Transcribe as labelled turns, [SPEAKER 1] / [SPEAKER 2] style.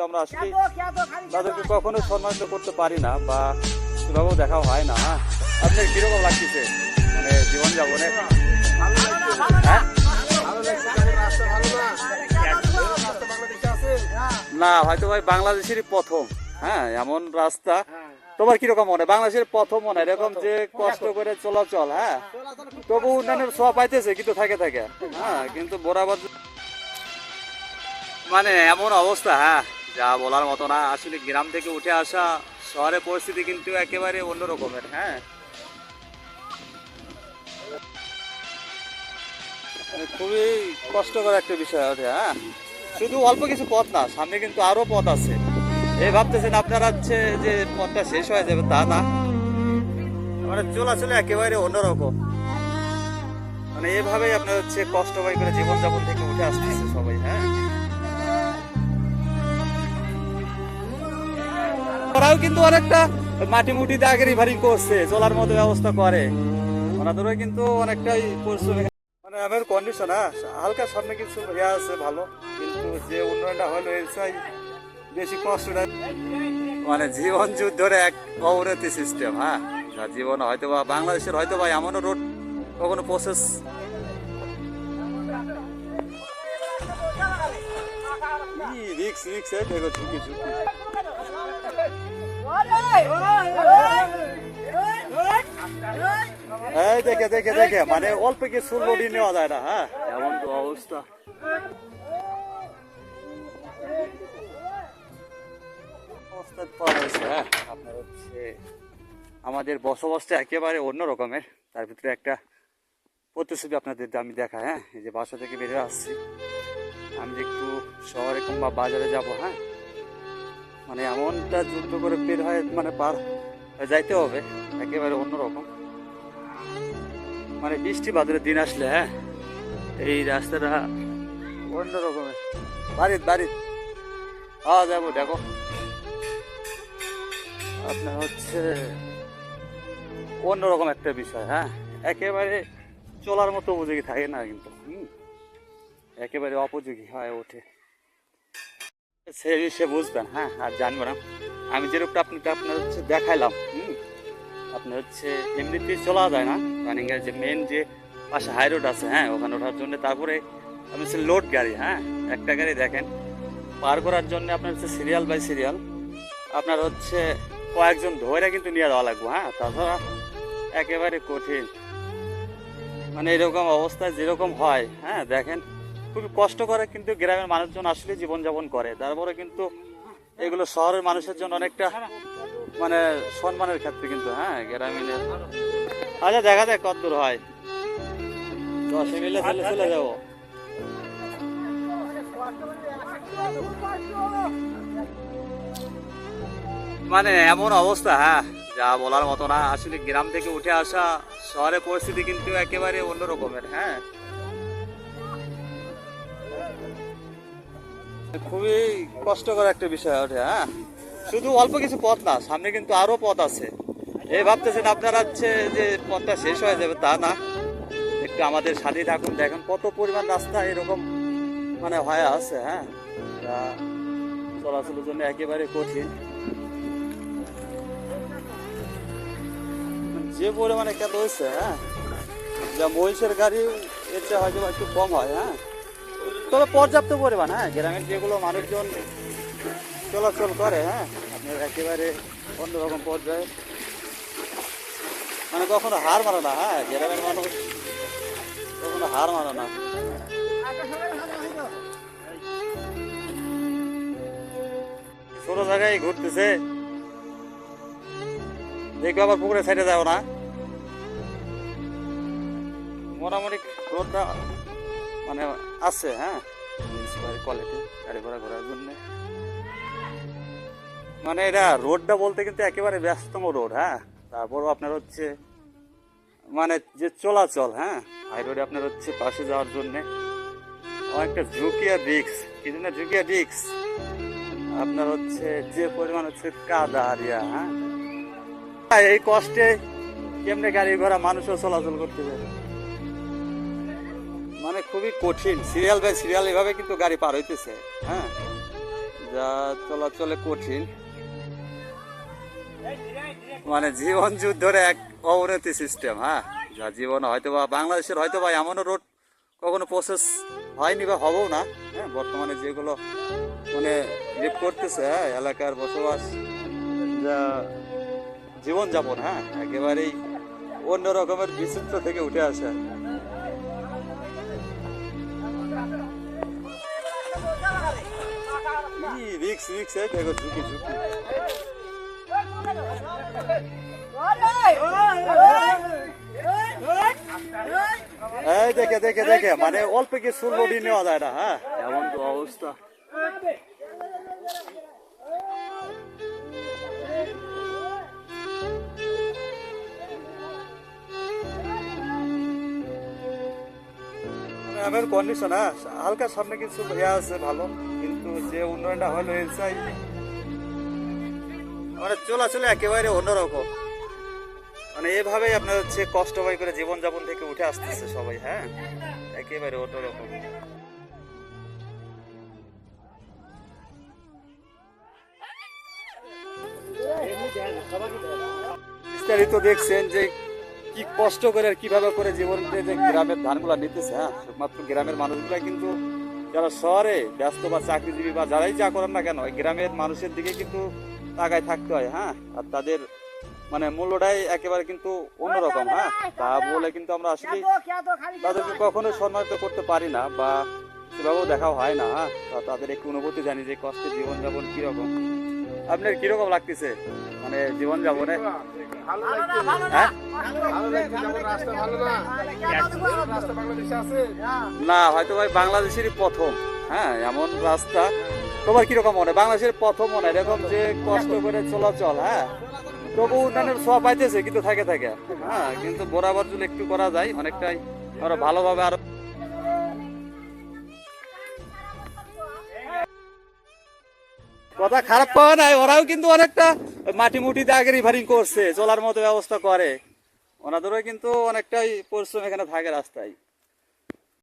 [SPEAKER 1] আমরা আসলে তাদেরকে কখনো সম্মানিত করতে পারি না বা সেভাবেও দেখা হয় না। হ্যাঁ, আপনার কিরকম লাগতেছে মানে জীবনযাপনে? হ্যাঁ, না হয়তো ভাই বাংলাদেশেরই প্রথম। হ্যাঁ, এমন রাস্তা তোমার কিরকম মনে হয়? বাংলাদেশের প্রথম মনে হয় এরকম যে কষ্ট করে চলাচল। হ্যাঁ, তবু উন্নয়নের ছোঁয়া পাইতেছে কিন্তু থাকে থাকে। হ্যাঁ, কিন্তু বরাবর মানে এমন অবস্থা, হ্যাঁ যা বলার মতো না। আসলে গ্রাম থেকে উঠে আসা শহরের পরিস্থিতি কিন্তু একেবারে অন্য রকমের। হ্যাঁ, মানে খুবই কষ্টকর একটা বিষয় ওঠে। হ্যাঁ, শুধু অল্প কিছু পথ না, সামনে কিন্তু আরো পথ আছে। এই ভাবতেছেন আপনারা হচ্ছে যে পথটা শেষ হয়ে যাবে তা না, মানে চলাচলে একেবারে অন্যরকম। মানে এভাবেই আপনার হচ্ছে কষ্ট করে জীবনযাপন থেকে উঠে আসতেছে সবাই। হ্যাঁ, ওরাও কিন্তু অনেকটা মাটি মুটি দিয়ে রিভারিং করছে, চলার মতো ব্যবস্থা করে। ওনাদেরও কিন্তু অনেকটাই পরিশ্রম। মানে আমার কন্ডিশন হালকা সামনে কিছু হয়ে আছে ভালো, কিন্তু যে উন্নয়নটা হলো এর চাই বেশি কষ্টটা। মানে জীবন যুদ্ধের এক অবনতি সিস্টেম। হ্যাঁ, যার জীবন হয়তো বা বাংলাদেশের হয়তো বা এমনও রোড কখনো প্রসেস রিক্স রিক্স দেখো ঝুঁকি ঝুঁকি। এই দেখে দেখে দেখে মানে অল্প কিছু লোডি নেওয়া যায় না। হ্যাঁ, এমন তো অবস্থা। হ্যাঁ, আপনার হচ্ছে আমাদের বসবাসটা একেবারে অন্য রকমের। তার ভিতরে একটা প্রতিচ্ছবি আপনাদের আমি দেখাই। হ্যাঁ, এই যে বাসা থেকে বেরিয়ে আসছি, আমি যে একটু শহরে কিংবা বাজারে যাব। হ্যাঁ, মানে এমনটা যুদ্ধ করে বের হয়, মানে পার যাইতে হবে একেবারে অন্যরকম। মানে বৃষ্টি বাদলের দিন আসলে হ্যাঁ এই রাস্তাটা অন্য রকমের। বাড়ির বাড়ির যাবো দেখো আপনার হচ্ছে অন্যরকম একটা বিষয়। হ্যাঁ, একেবারে চলার মতো উপযোগী থাকে না কিন্তু একেবারে অপযোগী হয়ে ওঠে। সে বিষয়ে বুঝবেন। হ্যাঁ, আর জানবো না আমি যেরকম আপনার হচ্ছে দেখাইলাম। আপনার হচ্ছে এমনিতেই চলা যায় না, রানিং এর যে মেন যে পাশে হাই রোড আছে। হ্যাঁ, ওখানে ওঠার জন্য তারপরে আপনি হচ্ছে লোড গাড়ি। হ্যাঁ, একটা গাড়ি দেখেন পার করার জন্য আপনার হচ্ছে সিরিয়াল বাই সিরিয়াল আপনার হচ্ছে কয়েকজন ধরে কিন্তু নিয়ে যাওয়া লাগবে। হ্যাঁ, তাছাড়া একেবারে কঠিন। মানে এরকম অবস্থায় যেরকম হয়, হ্যাঁ দেখেন খুবই কষ্ট করে কিন্তু গ্রামের মানুষজন আসলে জীবনযাপন করে। তারপরে কিন্তু এগুলো শহরের মানুষের জন্য অনেকটা মানে সম্মানের ক্ষেত্রে কিন্তু। হ্যাঁ, গ্রামীণের আচ্ছা দেখা যাক কত দূর হয়। 10 মিলে চলে যাবো। মানে এমন অবস্থা, হ্যাঁ যা বলার মতো না। আসলে গ্রাম থেকে উঠে আসা শহরের পরিস্থিতি কিন্তু একেবারে অন্য রকমের। হ্যাঁ, খুবই কষ্টকর একটা বিষয় ওঠে। হ্যাঁ, শুধু অল্প কিছু পথ না, সামনে কিন্তু আরো পথ আছে। এই ভাবতেছেন আপনারা হচ্ছে যে পথটা শেষ হয়ে যাবে তা না, একটু আমাদের সাথে থাকুন, দেখেন কত পরিমাণ রাস্তা এরকম মানে হয়ে আছে। হ্যাঁ, যা চলাচলের জন্য একেবারে কঠিন। যে পরিমাণে কেন হয়েছে, হ্যাঁ যা মহিষের গাড়ি এর চেয়ে হয়তো একটু কম হয়। হ্যাঁ, তবে পর্যাপ্ত পরিমাণ। হ্যাঁ, গ্রামের যেগুলো মানুষজন চলাচল করে, হ্যাঁ আপনার একেবারে অন্যরকম পর্যায়ে, মানে কখনো হার মানে না। হ্যাঁ, গ্রামের মানুষ কখনো হার মানে না। ছোট জায়গায় ঘুরতেছে, দেখবে আবার পুকুরে সাইডে যাও না। মোটামুটি রোডটা মানে আছে। হ্যাঁ, কোয়ালিটি গাড়ি ঘোড়া ঘোরার জন্য। মানে এটা রোডটা বলতে কিন্তু একেবারে ব্যস্ততম রোড। হ্যাঁ, তারপরও আপনার হচ্ছে মানে যে চলাচল, হ্যাঁ হাই রোডে আপনার হচ্ছে পাশে যাওয়ার জন্য অনেকটা ঝুঁকি আর রিক্স। কি জন্য ঝুঁকি আর রিক্স? আপনার হচ্ছে যে পরিমাণ হচ্ছে কাদা আরিয়া। হ্যাঁ, এই কষ্টে কেমনে গাড়ি ঘোড়া মানুষও চলাচল করতে পারে, মানে খুবই কঠিন। সিরিয়াল বাই সিরিয়াল এভাবে কিন্তু গাড়ি পার হইতেছে। হ্যাঁ, যা চলাচলে কঠিন, মানে জীবন যুদ্ধের এক অবনতি সিস্টেম। হ্যাঁ, যা জীবন হয়তো বা বাংলাদেশের হয়তো বা এমনও রোড কখনো প্রসেস হয়নি বা হবেও না। হ্যাঁ, বর্তমানে যেগুলো মানে লিভ করতেছে, হ্যাঁ, এলাকার বসবাস, যা জীবনযাপন, হ্যাঁ, একেবারেই অন্য রকমের বিচিত্র থেকে উঠে আসে। রিক্স রিক্স, দেখো ঝুঁকি ঝুঁকি। এই দেখে দেখে দেখে মানে অল্প কিছু লোডি নেওয়া যায় না। হ্যাঁ, এমন তো অবস্থা। এমন কন্ডিশন, হ্যাঁ, হালকা সামনে কিছু ইয়ে আছে ভালো, কিন্তু যে উন্নয়নটা হলো এর চাই মানে চলাচলে একেবারে অন্যরকম। মানে এভাবেই আপনার হচ্ছে কষ্ট ভয় করে জীবনযাপন থেকে উঠে আসতেছে সবাই। হ্যাঁ, একেবারে অন্যরকম। বিস্তারিত দেখছেন যে কি কষ্ট করে আর কিভাবে করে জীবনকে যে গ্রামের ধানগুলা নিতেছে। হ্যাঁ, শুধুমাত্র গ্রামের মানুষগুলা কিন্তু যারা শহরে ব্যস্ত বা চাকরিজীবী বা যারাই যা করেন না কেন, ওই গ্রামের মানুষের দিকে কিন্তু তাকায় থাকতে হয়। হ্যাঁ, আর তাদের মানে মূল্যটাই একেবারে কিন্তু অন্যরকম। হ্যাঁ, তা বলে কিন্তু আমরা আসলে তাদেরকে কখনো সম্মানিত করতে পারি না বা সেভাবেও দেখাও হয় না। হ্যাঁ, তাদের একটু অনুভূতি জানি যে কষ্টের জীবনযাপন কিরকম। আপনার কিরকম লাগতেছে মানে জীবনযাপনে? হ্যাঁ, না হয়তো ভাই বাংলাদেশেরই প্রথম। হ্যাঁ, এমন রাস্তা তোমার কিরকম মনে? বাংলাদেশের প্রথম মনে এরকম যে কষ্ট করে চলাচল। হ্যাঁ, তবু উন্নয়নের ছোঁয়া পাইতেছে কিন্তু থাকে থাকে। হ্যাঁ, কিন্তু বরাবর যদি একটু করা যায় অনেকটাই আরো ভালোভাবে আরো। কথা খারাপ পাওয়া নাই, ওরাও কিন্তু অনেকটা মাটি মুটিতে আগে রিভারিং করছে, চলার মতো ব্যবস্থা করে। ওনাদেরও কিন্তু অনেকটাই পরিশ্রম এখানে থাকে রাস্তায়।